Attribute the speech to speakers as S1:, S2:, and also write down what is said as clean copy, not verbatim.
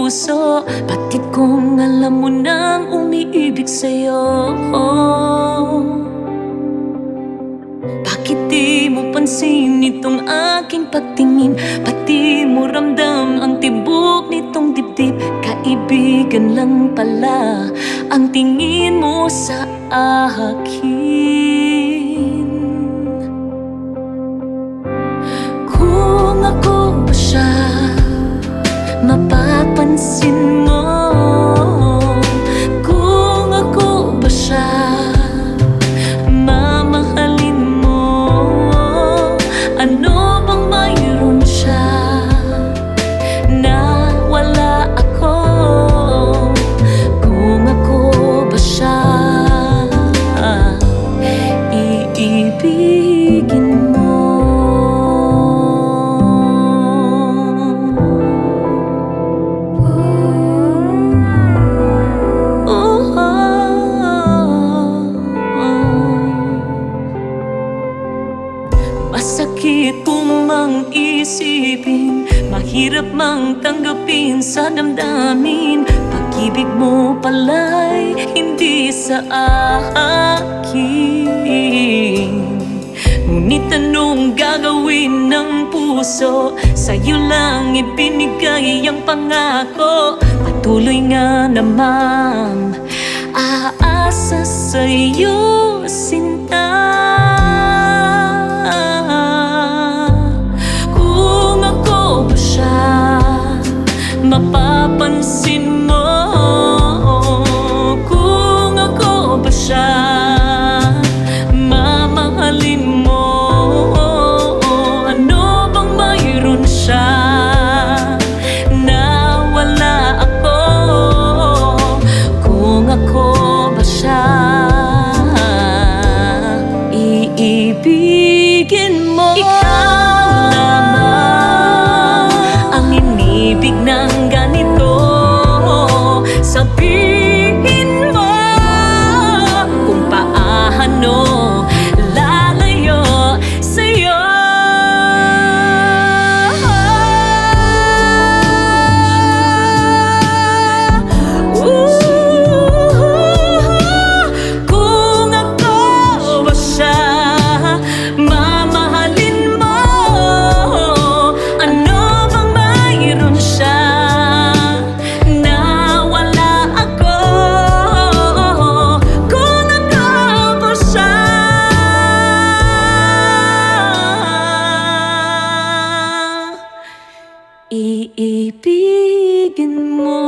S1: puso. Bakit kung alam mo nang umiibig sa'yo? Bakit di mo pansin itong aking pagtingin? Pati mo ramdam ang tibok nitong dibdib. Kaibigan lang pala ang tingin mo sa akin. Kung ako ba siya, mapapansin mo. Kung ako ba siya, mamahalin mo. Ano bang mayroon siya na wala ako? Kung ako ba siya, iibigin mo. Masakit kung mang isipin, mahirap mang tanggapin sa damdamin. Pag-ibig mo pala'y hindi sa akin. Ngunit anong gagawin ng puso? Sa'yo lang ibinigay ang pangako. Patuloy nga naman aasa sa'yo, sinta. Kung ako ba siya, mapapansin mo. Kung ako ba siya, mamahalin mo. Ano bang mayroon siya na wala ako? Kung ako ba siya, iibigin mo. Ikaw lamang ang inibig ng ganito. Sabihin mo kung paano lalayo sa'yo. Kung ako ba siya, mamahalin mo. Ano bang mayroon siya na wala ako? Kung ako ba siya, iibigin mo.